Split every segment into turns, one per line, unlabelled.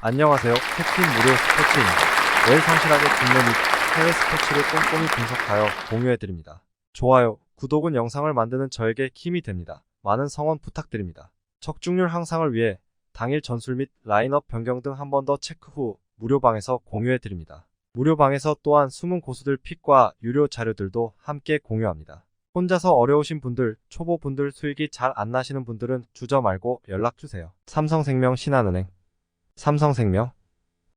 안녕하세요. 캡틴 무료 스포츠입니다. 매일 성실하게 국내 및 해외 스포츠를 꼼꼼히 분석하여 공유해드립니다. 좋아요, 구독은 영상을 만드는 저에게 힘이 됩니다. 많은 성원 부탁드립니다. 적중률 향상을 위해 당일 전술 및 라인업 변경 등 한 번 더 체크 후 무료방에서 공유해드립니다. 무료방에서 또한 숨은 고수들 픽과 유료 자료들도 함께 공유합니다. 혼자서 어려우신 분들, 초보분들 수익이 잘 안 나시는 분들은 주저 말고 연락주세요. 삼성생명 신한은행 삼성생명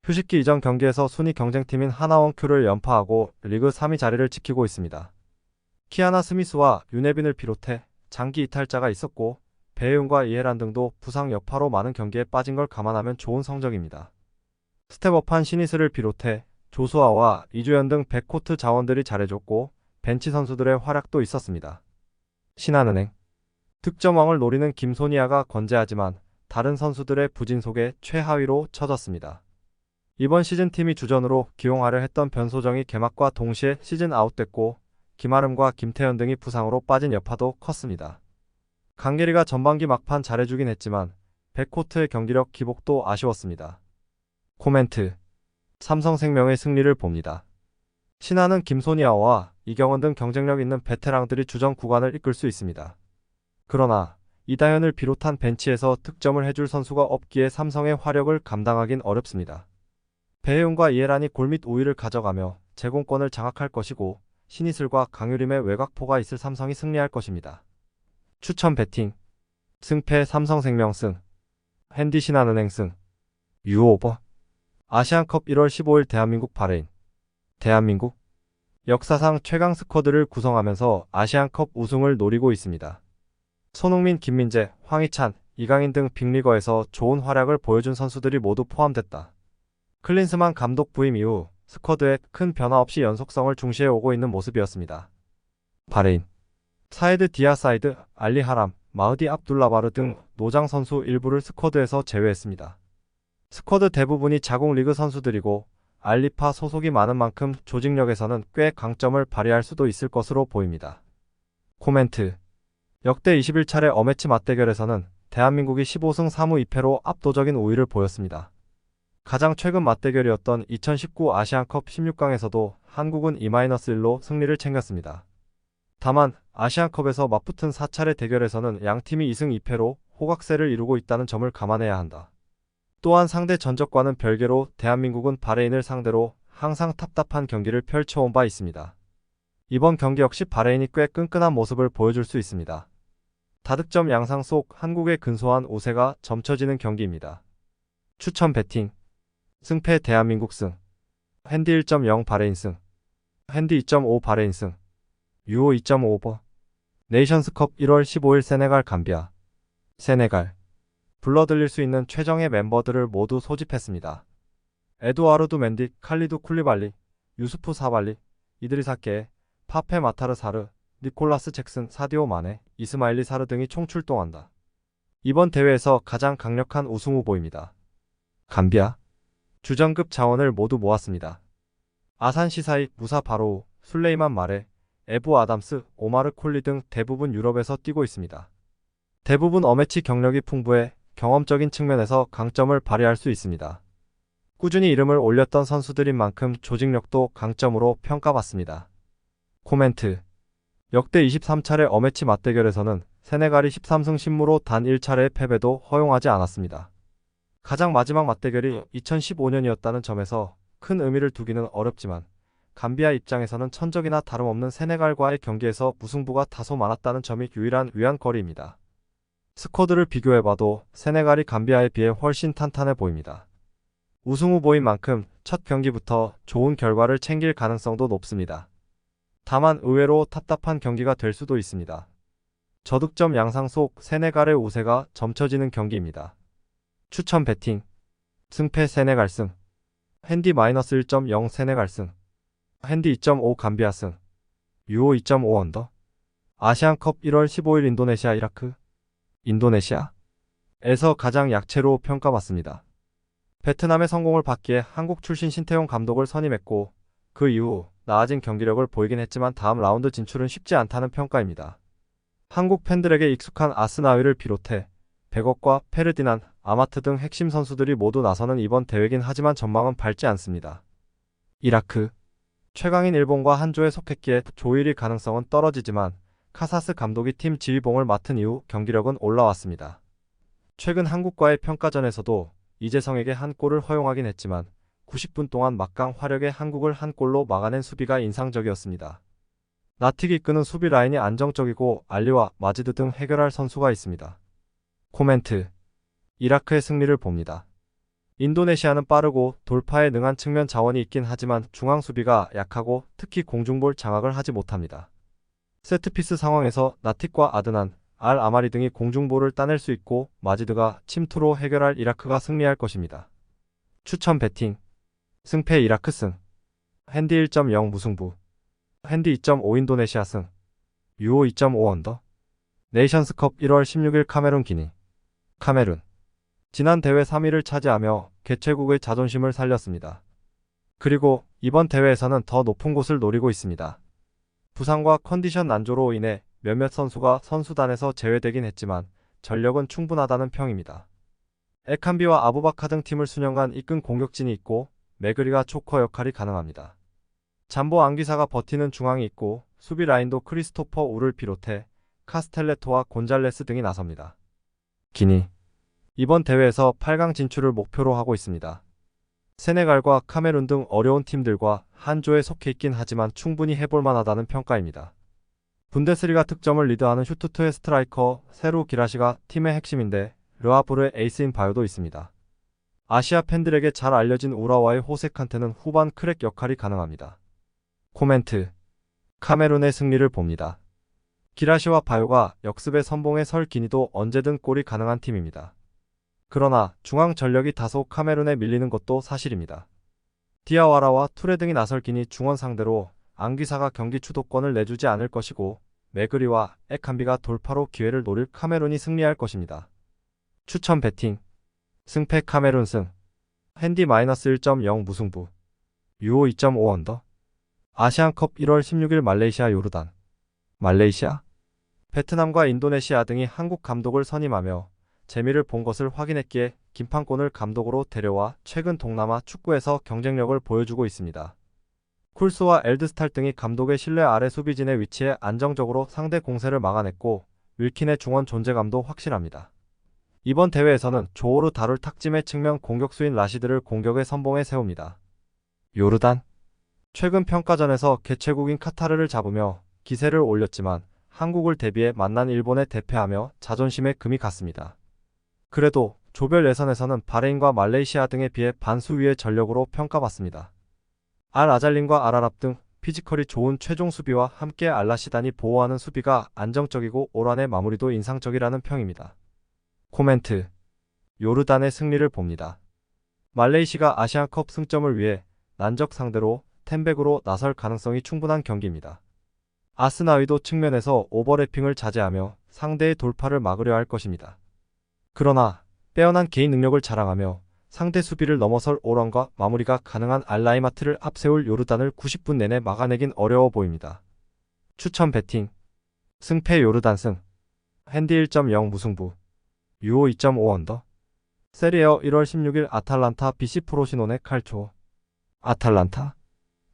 휴식기 이전 경기에서 순위 경쟁팀인 하나원큐를 연파하고 리그 3위 자리를 지키고 있습니다. 키아나 스미스와 윤혜빈을 비롯해 장기 이탈자가 있었고 배혜윤과 이해란 등도 부상 여파로 많은 경기에 빠진 걸 감안하면 좋은 성적입니다. 스텝업한 시니스를 비롯해 조수아와 이주연 등 백코트 자원들이 잘해줬고 벤치 선수들의 활약도 있었습니다. 신한은행 득점왕을 노리는 김소니아가 건재하지만 다른 선수들의 부진 속에 최하위로 쳐졌습니다. 이번 시즌 팀이 주전으로 기용하려 했던 변소정이 개막과 동시에 시즌 아웃됐고 김아름과 김태현 등이 부상으로 빠진 여파도 컸습니다. 강계리가 전반기 막판 잘해주긴 했지만 백코트의 경기력 기복도 아쉬웠습니다. 코멘트 삼성생명의 승리를 봅니다. 신한은 김소니아와 이경원 등 경쟁력 있는 베테랑들이 주전 구간을 이끌 수 있습니다. 그러나 이다현을 비롯한 벤치에서 득점을 해줄 선수가 없기에 삼성의 화력을 감당하긴 어렵습니다. 배혜윤과 이해란이 골밑 우위를 가져가며 제공권을 장악할 것이고 신이슬과 강유림의 외곽포가 있을 삼성이 승리할 것입니다. 추천 배팅 승패 삼성생명 승 핸디 신한은행 승 유오버 아시안컵 1월 15일 대한민국 바레인 대한민국 역사상 최강 스쿼드를 구성하면서 아시안컵 우승을 노리고 있습니다. 손흥민, 김민재, 황희찬, 이강인 등 빅리거에서 좋은 활약을 보여준 선수들이 모두 포함됐다. 클린스만 감독 부임 이후 스쿼드에 큰 변화 없이 연속성을 중시해 오고 있는 모습이었습니다. 바레인 사이드 디아사이드, 알리 하람, 마흐디 압둘라바르 등 노장 선수 일부를 스쿼드에서 제외했습니다. 스쿼드 대부분이 자국 리그 선수들이고 알리파 소속이 많은 만큼 조직력에서는 꽤 강점을 발휘할 수도 있을 것으로 보입니다. 코멘트 역대 21차례 어매치 맞대결에서는 대한민국이 15승 3무 2패로 압도적인 우위를 보였습니다. 가장 최근 맞대결이었던 2019 아시안컵 16강에서도 한국은 2-1로 승리를 챙겼습니다. 다만 아시안컵에서 맞붙은 4차례 대결에서는 양팀이 2승 2패로 호각세를 이루고 있다는 점을 감안해야 한다. 또한 상대 전적과는 별개로 대한민국은 바레인을 상대로 항상 답답한 경기를 펼쳐온 바 있습니다. 이번 경기 역시 바레인이 꽤 끈끈한 모습을 보여줄 수 있습니다. 다득점 양상 속 한국의 근소한 우세가 점쳐지는 경기입니다. 추천 배팅 승패 대한민국 승 핸디 1.0 바레인 승 핸디 2.5 바레인 승 유오 2.5버 네이션스컵 1월 15일 세네갈 감비아 세네갈 불러들일 수 있는 최정예 멤버들을 모두 소집했습니다. 에두아르두 멘디, 칼리두 쿨리발리, 유수프 사발리, 이드리사케, 파페 마타르 사르, 니콜라스 잭슨, 사디오 마네, 이스마일리 사르 등이 총출동한다. 이번 대회에서 가장 강력한 우승 후보입니다. 감비아 주전급 자원을 모두 모았습니다. 아산 시사이, 무사 바로우, 술레이만 마레, 에부 아담스, 오마르 콜리 등 대부분 유럽에서 뛰고 있습니다. 대부분 어매치 경력이 풍부해 경험적인 측면에서 강점을 발휘할 수 있습니다. 꾸준히 이름을 올렸던 선수들인 만큼 조직력도 강점으로 평가받습니다. 코멘트 역대 23차례 어매치 맞대결에서는 세네갈이 13승 10무로 단 1차례의 패배도 허용하지 않았습니다. 가장 마지막 맞대결이 2015년이었다는 점에서 큰 의미를 두기는 어렵지만 감비아 입장에서는 천적이나 다름없는 세네갈과의 경기에서 무승부가 다소 많았다는 점이 유일한 위안거리입니다. 스쿼드를 비교해봐도 세네갈이 감비아에 비해 훨씬 탄탄해 보입니다. 우승 후보인 만큼 첫 경기부터 좋은 결과를 챙길 가능성도 높습니다. 다만 의외로 답답한 경기가 될 수도 있습니다. 저득점 양상 속 세네갈의 우세가 점쳐지는 경기입니다. 추천 배팅 승패 세네갈 승 핸디 -1.0 세네갈 승 핸디 2.5 감비아 승 유오 2.5 언더 아시안컵 1월 15일 인도네시아 이라크 인도네시아에서 가장 약체로 평가받습니다. 베트남의 성공을 받기에 한국 출신 신태용 감독을 선임했고 그 이후 나아진 경기력을 보이긴 했지만 다음 라운드 진출은 쉽지 않다는 평가입니다. 한국 팬들에게 익숙한 아스나위를 비롯해 백억과 페르디난, 아마트 등 핵심 선수들이 모두 나서는 이번 대회긴 하지만 전망은 밝지 않습니다. 이라크 최강인 일본과 한 조에 속했기에 조 1위 가능성은 떨어지지만 카사스 감독이 팀 지휘봉을 맡은 이후 경기력은 올라왔습니다. 최근 한국과의 평가전에서도 이재성에게 한 골을 허용하긴 했지만 90분 동안 막강 화력의 한국을 한 골로 막아낸 수비가 인상적이었습니다. 나틱이 이끄는 수비 라인이 안정적이고 알리와 마지드 등 해결할 선수가 있습니다. 코멘트 이라크의 승리를 봅니다. 인도네시아는 빠르고 돌파에 능한 측면 자원이 있긴 하지만 중앙 수비가 약하고 특히 공중볼 장악을 하지 못합니다. 세트피스 상황에서 나틱과 아드난, 알 아마리 등이 공중볼을 따낼 수 있고 마지드가 침투로 해결할 이라크가 승리할 것입니다. 추천 배팅 승패 이라크 승 핸디 1.0 무승부 핸디 2.5 인도네시아 승 유오 2.5 언더 네이션스컵 1월 16일 카메룬 기니 카메룬 지난 대회 3위를 차지하며 개최국의 자존심을 살렸습니다. 그리고 이번 대회에서는 더 높은 곳을 노리고 있습니다. 부상과 컨디션 난조로 인해 몇몇 선수가 선수단에서 제외되긴 했지만 전력은 충분하다는 평입니다. 에칸비와 아부바카 등 팀을 수년간 이끈 공격진이 있고 메그리가 초커 역할이 가능합니다. 잠보 앙기사가 버티는 중앙이 있고 수비 라인도 크리스토퍼 우를 비롯해 카스텔레토와 곤잘레스 등이 나섭니다. 기니 이번 대회에서 8강 진출을 목표로 하고 있습니다. 세네갈과 카메룬 등 어려운 팀들과 한 조에 속해 있긴 하지만 충분히 해볼 만하다는 평가입니다. 분데스리가 득점을 리드하는 슈투트의 스트라이커 세루 기라시가 팀의 핵심인데 르아브르의 에이스인 바요도 있습니다. 아시아 팬들에게 잘 알려진 우라와의 호세칸테는 후반 크랙 역할이 가능합니다. 코멘트 카메룬의 승리를 봅니다. 기라시와 바요가 역습의 선봉에 설 기니도 언제든 골이 가능한 팀입니다. 그러나 중앙 전력이 다소 카메룬에 밀리는 것도 사실입니다. 디아와라와 투레 등이 나설 기니 중원 상대로 앙기사가 경기 주도권을 내주지 않을 것이고 메그리와 에칸비가 돌파로 기회를 노릴 카메룬이 승리할 것입니다. 추천 배팅 승패 카메룬 승 핸디 -1.0 무승부 유오 2.5 언더 아시안컵 1월 16일 말레이시아 요르단 말레이시아 베트남과 인도네시아 등이 한국 감독을 선임하며 재미를 본 것을 확인했기에 김판곤을 감독으로 데려와 최근 동남아 축구에서 경쟁력을 보여주고 있습니다. 쿨스와 엘드스탈 등이 감독의 신뢰 아래 수비진의 위치에 안정적으로 상대 공세를 막아냈고 윌킨의 중원 존재감도 확실합니다. 이번 대회에서는 조오르 다룰 탁짐의 측면 공격수인 라시드를 공격의 선봉에 세웁니다. 요르단 최근 평가전에서 개최국인 카타르를 잡으며 기세를 올렸지만 한국을 대비해 만난 일본에 대패하며 자존심에 금이 갔습니다. 그래도 조별 예선에서는 바레인과 말레이시아 등에 비해 반수 위의 전력으로 평가받습니다. 알 아잘린과 알아랍 등 피지컬이 좋은 최종 수비와 함께 알라시단이 보호하는 수비가 안정적이고 올 한해 마무리도 인상적이라는 평입니다. 코멘트 요르단의 승리를 봅니다. 말레이시가 아시안컵 승점을 위해 난적 상대로 텐백으로 나설 가능성이 충분한 경기입니다. 아스나위도 측면에서 오버래핑을 자제하며 상대의 돌파를 막으려 할 것입니다. 그러나 빼어난 개인 능력을 자랑하며 상대 수비를 넘어설 오런과 마무리가 가능한 알라이마트를 앞세울 요르단을 90분 내내 막아내긴 어려워 보입니다. 추천 배팅 승패 요르단 승 핸디 1.0 무승부 유오 2.5 언더 세리에어 1월 16일 아탈란타 BC 프로시노네 칼초 아탈란타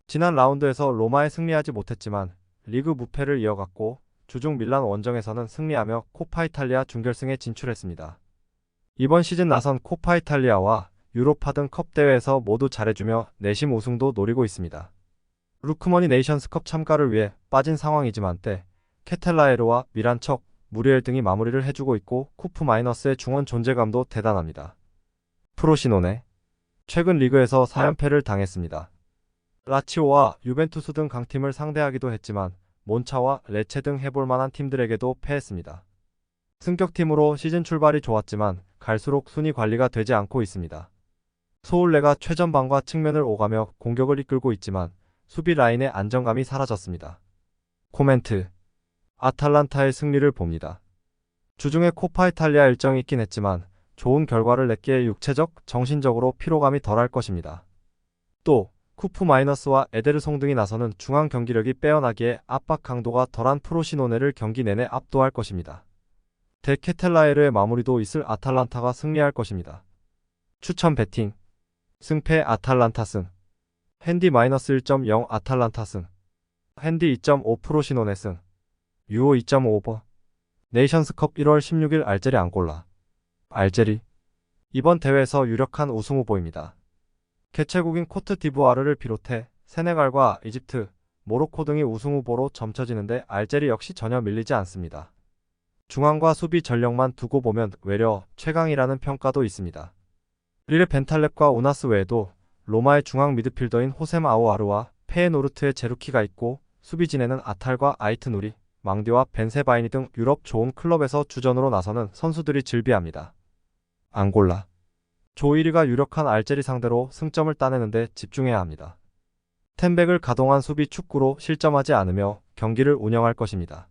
지난 라운드에서 로마에 승리하지 못했지만 리그 무패를 이어갔고 주중 밀란 원정에서는 승리하며 코파 이탈리아 준결승에 진출했습니다. 이번 시즌 나선 코파 이탈리아와 유로파 등 컵 대회에서 모두 잘해주며 내심 우승도 노리고 있습니다. 루크머니 네이션스컵 참가를 위해 빠진 상황이지만 때 케텔라에르와 미란척, 무리엘 등이 마무리를 해주고 있고 쿠프 마이너스의 중원 존재감도 대단합니다. 프로시노네 최근 리그에서 4연패를 당했습니다. 라치오와 유벤투스 등 강팀을 상대하기도 했지만 몬차와 레체 등 해볼만한 팀들에게도 패했습니다. 승격팀으로 시즌 출발이 좋았지만 갈수록 순위 관리가 되지 않고 있습니다. 소울레가 최전방과 측면을 오가며 공격을 이끌고 있지만 수비 라인의 안정감이 사라졌습니다. 코멘트 아탈란타의 승리를 봅니다. 주중에 코파 이탈리아 일정이 있긴 했지만 좋은 결과를 냈기에 육체적, 정신적으로 피로감이 덜할 것입니다. 또 쿠프 마이너스와 에데르송 등이 나서는 중앙 경기력이 빼어나기에 압박 강도가 덜한 프로시노네를 경기 내내 압도할 것입니다. 데케텔라에르의 마무리도 있을 아탈란타가 승리할 것입니다. 추천 배팅. 승패 아탈란타 승. 핸디 -1.0 아탈란타 승. 핸디 2.5 프로시노네 승. 유오 2.5버. 네이션스컵 1월 16일 알제리 앙골라. 알제리. 이번 대회에서 유력한 우승 후보입니다. 개최국인 코트 디부아르를 비롯해 세네갈과 이집트, 모로코 등이 우승 후보로 점쳐지는데 알제리 역시 전혀 밀리지 않습니다. 중앙과 수비 전력만 두고 보면 외려 최강이라는 평가도 있습니다. 릴의 벤탈렙과 우나스 외에도 로마의 중앙 미드필더인 호셈 아우아르와 페에노르트의 제루키가 있고 수비진에는 아탈과 아이트 누리, 망디와 벤세바이니 등 유럽 좋은 클럽에서 주전으로 나서는 선수들이 즐비합니다. 앙골라. 조 1위가 유력한 알제리 상대로 승점을 따내는데 집중해야 합니다. 텐백을 가동한 수비 축구로 실점하지 않으며 경기를 운영할 것입니다.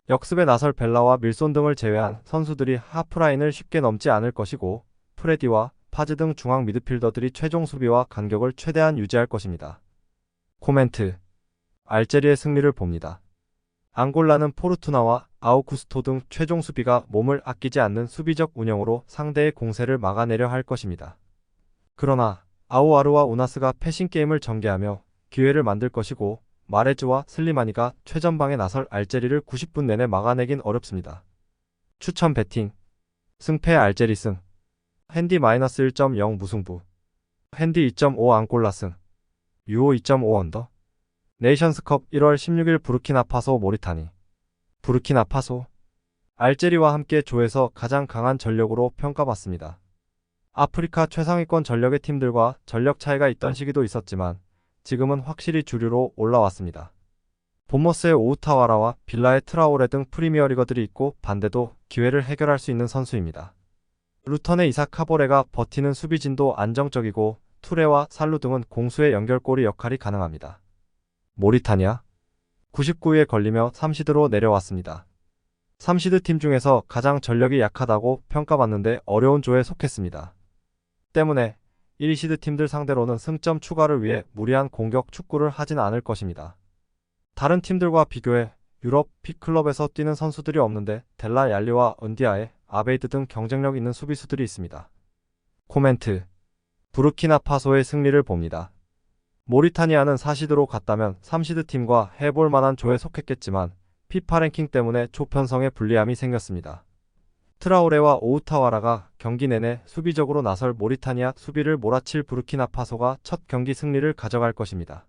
역습에 나설 벨라와 밀손 등을 제외한 선수들이 하프라인을 쉽게 넘지 않을 것이고 프레디와 파즈 등 중앙 미드필더들이 최종 수비와 간격을 최대한 유지할 것입니다. 코멘트. 알제리의 승리를 봅니다. 앙골라는 포르투나와 아우구스토 등 최종 수비가 몸을 아끼지 않는 수비적 운영으로 상대의 공세를 막아내려 할 것입니다. 그러나 아우아르와 우나스가 패싱 게임을 전개하며 기회를 만들 것이고 마레즈와 슬리마니가 최전방에 나설 알제리를 90분 내내 막아내긴 어렵습니다. 추천 배팅. 승패 알제리 승. 핸디 -1.0 무승부. 핸디 2.5 앙골라 승. 유오 2.5 언더. 네이션스컵 1월 16일 부르키나파소 모리타니. 부르키나파소. 알제리와 함께 조에서 가장 강한 전력으로 평가받습니다. 아프리카 최상위권 전력의 팀들과 전력 차이가 있던 시기도 있었지만 지금은 확실히 주류로 올라왔습니다. 본머스의 오우타와라와 빌라의 트라오레 등 프리미어리거들이 있고 반대도 기회를 해결할 수 있는 선수입니다. 루턴의 이삭 카보레가 버티는 수비진도 안정적이고 투레와 살루 등은 공수의 연결고리 역할이 가능합니다. 모리타니아. 99위에 걸리며 3시드로 내려왔습니다. 3시드 팀 중에서 가장 전력이 약하다고 평가받는데 어려운 조에 속했습니다. 때문에 1시드 팀들 상대로는 승점 추가를 위해 무리한 공격 축구를 하진 않을 것입니다. 다른 팀들과 비교해 유럽 픽클럽에서 뛰는 선수들이 없는데 델라 얄리와 은디아에 아베이드 등 경쟁력 있는 수비수들이 있습니다. 코멘트. 부르키나파소의 승리를 봅니다. 모리타니아는 4시드로 갔다면 3시드 팀과 해볼 만한 조에 속했겠지만 피파 랭킹 때문에 조편성에 불리함이 생겼습니다. 트라오레와 오우타와라가 경기 내내 수비적으로 나설 모리타니아 수비를 몰아칠 부르키나파소가 첫 경기 승리를 가져갈 것입니다.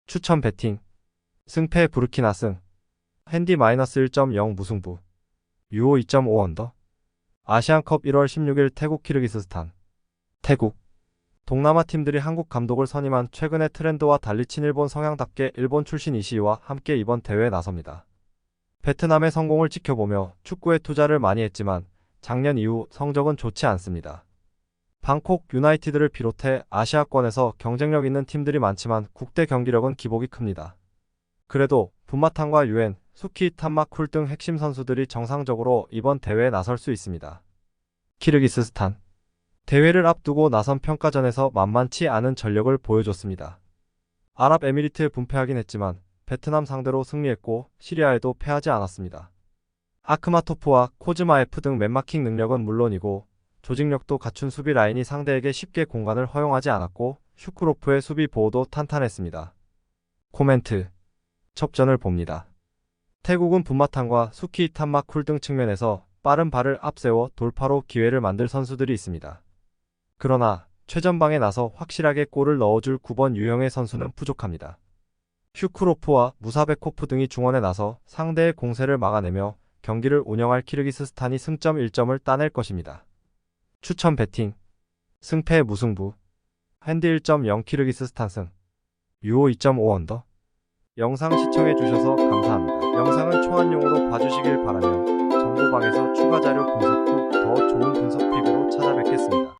추천 배팅. 승패 부르키나 승. 핸디 -1.0 무승부. 유오 2.5 언더. 아시안컵 1월 16일 태국 키르기스스탄. 태국. 동남아 팀들이 한국 감독을 선임한 최근의 트렌드와 달리 친일본 성향답게 일본 출신 이시이와 함께 이번 대회에 나섭니다. 베트남의 성공을 지켜보며 축구에 투자를 많이 했지만 작년 이후 성적은 좋지 않습니다. 방콕 유나이티드를 비롯해 아시아권에서 경쟁력 있는 팀들이 많지만 국대 경기력은 기복이 큽니다. 그래도 분마탄과 유엔, 수키 탄마쿨 등 핵심 선수들이 정상적으로 이번 대회에 나설 수 있습니다. 키르기스스탄. 대회를 앞두고 나선 평가전에서 만만치 않은 전력을 보여줬습니다. 아랍에미리트에 분패하긴 했지만 베트남 상대로 승리했고 시리아에도 패하지 않았습니다. 아크마토프와 코즈마에프 등 맨마킹 능력은 물론이고 조직력도 갖춘 수비 라인이 상대에게 쉽게 공간을 허용하지 않았고 슈크로프의 수비 보호도 탄탄했습니다. 코멘트. 첩전을 봅니다. 태국은 분마탄과 수키 탄마쿨 등 측면에서 빠른 발을 앞세워 돌파로 기회를 만들 선수들이 있습니다. 그러나 최전방에 나서 확실하게 골을 넣어줄 9번 유형의 선수는 부족합니다. 슈크로프와 무사베코프 등이 중원에 나서 상대의 공세를 막아내며 경기를 운영할 키르기스스탄이 승점 1점을 따낼 것입니다. 추천 배팅. 승패 무승부. 핸디 1.0 키르기스스탄 승. 유오 2.5 언더. 영상 시청해주셔서 감사합니다. 영상은 초안용으로 봐주시길 바라며 정보방에서 추가 자료 분석 후 더 좋은 분석 팁으로 찾아뵙겠습니다.